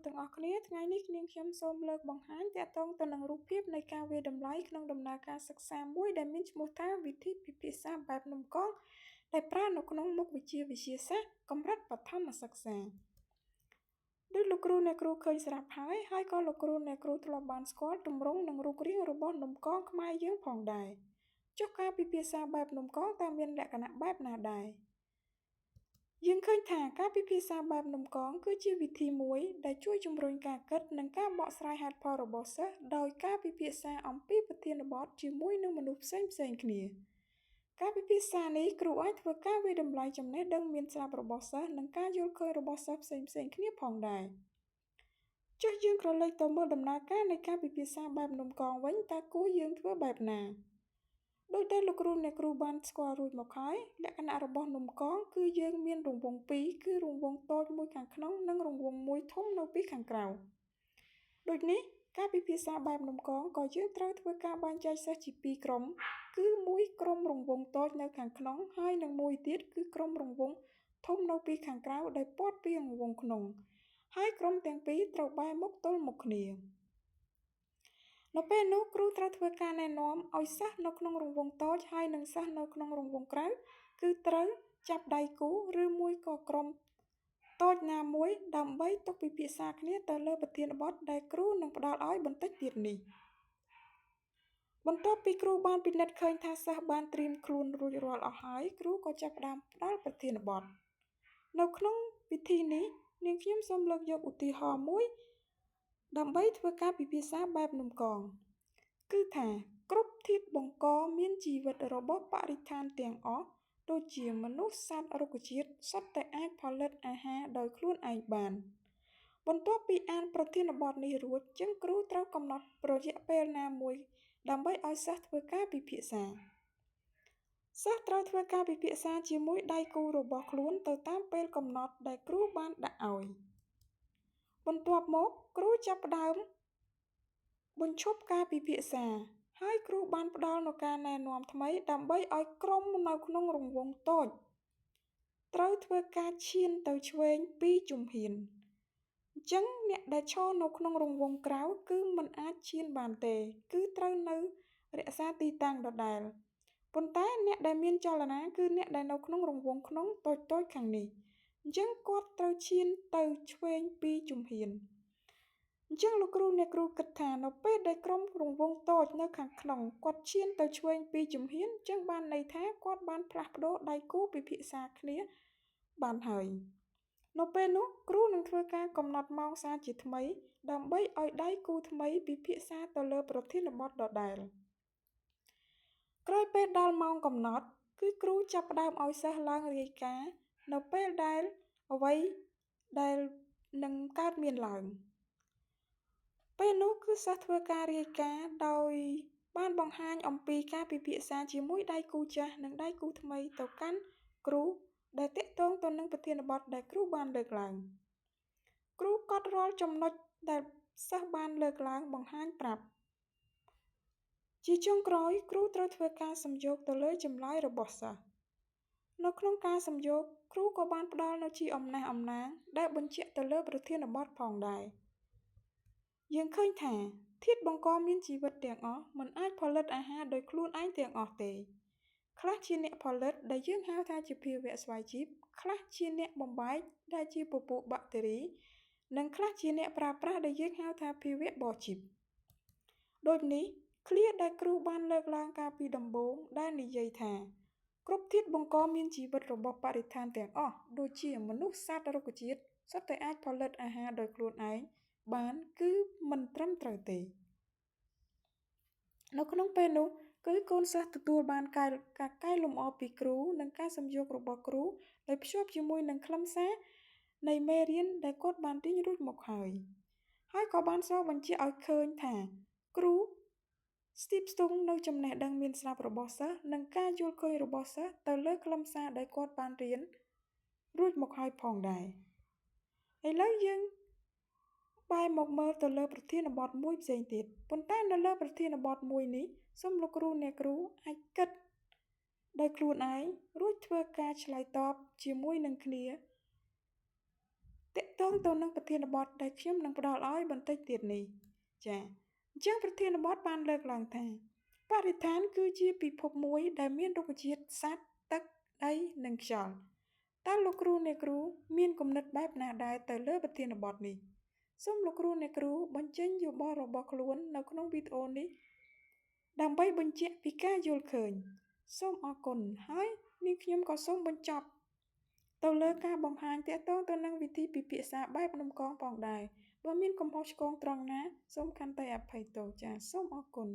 ទាំងអស់គ្នាថ្ងៃនេះនាងខ្ញុំសូមលើកបង្ហាញទាក់ទងទៅនឹងរូបភាពនៃការវាយតម្លៃក្នុងដំណើរការសិក្សាមួយដែលមានឈ្មោះថាវិធីពិភាក្សាបែបនំកងដែលប្រើនៅក្នុងមុខវិជ្ជាវិទ្យាសាស្ត្រកម្រិតបឋមសិក្សាដូចលោកគ្រូអ្នកគ្រូឃើញស្រាប់ហើយក៏លោកគ្រូអ្នកគ្រូធ្លាប់បានស្គាល់ទម្រង់និងរូបរាងរបស់នំកងខ្មែរយើងផងដែរចុះការពិភាក្សាបែបនំកងតើមានលក្ខណៈបែបណាដែរយើងឃើញថាការពិភាក្សាបែបនំកងគឺជាវិធីមួយដែលជួយជំរុញការគិតនិងការបកស្រាយហេតុផលរបស់សិស្សដោយការពិភាក្សាអំពីប្រធានបទជាមួយនឹងមនុស្សផ្សេងៗគ្នាការពិភាក្សានេះគ្រូអាចធ្វើការវិតម្លៃចំណេះដឹងមានស្រាប់របស់សិស្សនិងការយល់ឃើញរបស់សិស្សផ្សេងៗគ្នាផងដែរចុះយើងក្រឡេកទៅមើលដំណើរការនៃការពិភាក្សាបែបនំកងវិញតើគួរយើងធ្វើបែបណាដោយដែលលោកគ្រូអ្នកគ្រូបានស្គាល់រួចមកហើយលក្ខណៈរបស់នំកងគឺយើងមានរង្វង់ពីរគឺរង្វង់តូចមួយខាងក្នុងនិងរង្វង់មួយធំនៅពីខាងក្រៅដូចនេះការពិភាក្សាបែបនំកងក៏យើងត្រូវធ្វើការបែងចែកសិស្សជាពីរក្រុមគឺមួយក្រុមរង្វង់តូចនៅខាងក្នុងហើយនិងមួយទៀតគឺក្រុមរង្វង់ធំនៅពីខាងក្រៅដែលព័ទ្ធពីរង្វង់ក្នុងហើយក្រុមទាំងពីរត្រូវបែរមុខទល់មុខគ្នានៅពេលនោះគ្រូត្រូវធ្វើការណែនាំឲ្យសិស្សនៅក្នុងរង្វង់តូចហើយនិងសិស្សនៅក្នុងរង្វង់ក្រៅគឺត្រូវចាប់ដៃគូឬមួយក៏ក្រុមតូចណាមួយដើម្បីទុកពិភាក្សាគ្នាទៅលើប្រធានបទដែលគ្រូនឹងផ្ដល់ឲ្យបន្តិចទៀតនេះបន្ទាប់ពីគ្រូបានពិនិត្យឃើញថាសិស្សបានត្រៀមខ្លួនរួចរាល់អស់ហើយគ្រូក៏ចាប់ផ្ដើមផ្ដល់ប្រធានបទនៅក្នុងពិធីនេះនាងខ្ញុំសូមលើកយកឧទាហរណ៍មួយដើម្បីធ្វើការពិភាក្សាបែបនំកងគឺថាគ្រប់ធាតុបង្កមានជីវិតរបស់បរិស្ថានទាំងអស់ដូចជាមនុស្សសត្វរុក្ខជាតិសុទ្ធតែអាចផលិតអាហារដោយខ្លួនឯងបានបន្ទាប់ពីអានប្រធានបទនេះរួចចឹងគ្រូត្រូវកំណត់រយៈពេលណាមួយដើម្បីឲ្យសិស្សធ្វើការពិភាក្សាសិស្សត្រូវធ្វើការពិភាក្សាជាមួយដៃគូរបស់ខ្លួនទៅតាមពេលកំណត់ដែលគ្រូបានដាក់ឲ្យបន្ទាប់មកគ្រូចាប់ផ្ដើមបញ្ឈប់ការពិភាក្សាហើយគ្រូបានផ្ដល់នូវការណែនាំថ្មីដើម្បីឲ្យក្រុមនៅក្នុងរង្វង់តូចត្រូវធ្វើការឈានទៅឆ្វេង2ជំហានអញ្ចឹងអ្នកដែលឈរនៅក្នុងរង្វង់ក្រៅគឺមិនអាចឈានបានទេគឺត្រូវនៅរក្សាទីតាំងដដែលប៉ុន្តែអ្នកដែលមានចលនាគឺអ្នកដែលនៅក្នុងរង្វង់ក្នុងតូចៗខាងនេះអញ្ចឹងគាត់ត្រូវឈានទៅឆ្វេង2ជំហានអញ្ចឹងលោកគ្រូអ្នកគ្រូគិតថានៅពេលដែលក្រុមរង្វង់តូចនៅខាងក្នុងគាត់ឈានទៅឆ្វេង2ជំហានអញ្ចឹងបានន័យថាគាត់បានផ្លាស់ប្ដូរដៃគូពិភាក្សាគ្នាបានហើយនៅពេលនោះគ្រូនឹងធ្វើការកំណត់ម៉ោងសាជាថ្មីដើម្បីឲ្យដៃគូថ្មីពិភាក្សាទៅលើប្រធានបទដដែលក្រោយពេលដល់ម៉ោងកំណត់គឺគ្រូចាប់ផ្ដើមឲ្យសិស្សឡើងរាយការណ៍នៅពេលដែលអ្វីដែលនឹងកើតមានឡើងពេលនោះគឺសិស្សធ្វើការរាយការណ៍ដោយបានបង្ហាញអំពីការពិភាក្សាជាមួយដៃគូចាស់និងដៃគូថ្មីទៅកាន់គ្រូដែលតាក់ទងទៅនឹងប្រធានបទដែលគ្រូបានលើកឡើងគ្រូកត់រាល់ចំណុចដែលសិស្សបានលើកឡើងបង្ហាញប្រាប់ជាចុងក្រោយគ្រូត្រូវធ្វើការសំយោគទៅលើចម្លើយរបស់សិស្សនៅក្នុងការសំយោគគ្រូក៏បានផ្ដល់នូវជាអំណះអំណាងដែលបញ្ជាក់ទៅលើប្រធានបទផងដែរយើងឃើញថាធាតុបង្កមានជីវិតទាំងអស់មិនអាចផលិតអាហារដោយខ្លួនឯងទាំងអស់ទេខ្លះជាអ្នកផលិតដែលយើងហៅថាជាភាវៈស្វ័យជីវខ្លះជាអ្នកបំបែកដែលជាពពួកបាក់តេរីនិងខ្លះជាអ្នកប្រើប្រាស់ដែលយើងហៅថាភាវៈបរជីវដូចនេះឃ្លាដែលគ្រូបានលើកឡើងកាលពីដំបូងដែលនិយាយថាគ្រប់ធាតុបង្កមានជីវិតរបស់បរិស្ថានទាំងអស់ដូចជាមនុស្សសត្វរុក្ខជាតិសុទ្ធតែអាចផលិតអាហារដោយខ្លួនឯងបានគឺមិនត្រឹមត្រូវទេនៅក្នុងពេលនោះគឺកូនសិស្សទទួលបានការកែលម្អពីគ្រូនិងការសំយោគរបស់គ្រូដោយភ្ជាប់ជាមួយនឹងខ្លឹមសារនៃមេរៀនដែលគាត់បានរៀនរួចមកហើយក៏បានសរបញ្ជាក់ឲ្យឃើញថាគ្រូស្ទាបស្ទង់នៅចំណេះដឹងមានស្រាប់របស់សិស្សនិងការយល់ឃើញរបស់សិស្សទៅលើខ្លឹមសារដែលគាត់បានរៀនរួចមកហើយផងដែរឥឡូវយើងបែរមកមើលទៅលើប្រធានបទមួយផ្សេងទៀតប៉ុន្តែនៅលើប្រធានបទមួយនេះសូមលោកគ្រូអ្នកគ្រូអាចគិតដោយខ្លួនឯងរួចធ្វើការឆ្លើយតបជាមួយនឹងគ្នាទាក់ទ ទងទៅនឹងប្រធានបទដែលខ្ញុំនឹងផ្ដល់ឲ្យបន្តិចទៀតនេះចា៎អញ្ចឹងប្រធានបទបានលើកឡើងថាបរិស្ថានគឺជាពិភពមួយដែលមានរុក្ខជាតិសត្វទឹកដីនិងខ្យល់តើលោកគ្រូអ្នកគ្រូមានគំនិតបែបណាដែរទៅលើប្រធានបទនេះសូមលោកគ្រូអ្នកគ្រូបញ្ចេញយោបល់របស់ខ្លួននៅក្នុងវីដេអូនេះដើម្បីបញ្ជាក់ពីការយល់ឃើញសូមអរគុណហើយនាងខ្ញុំក៏សូមបញ្ចប់ទៅលើការបង្ហាញទាក់ទងទៅនឹងវិធីពិភាក្សាបែបនំកងផងដែរបើមានកំហុសឆ្គងត្រង់ណាសូមខន្តីអភ័យទោសចា៎សូមអរគុណ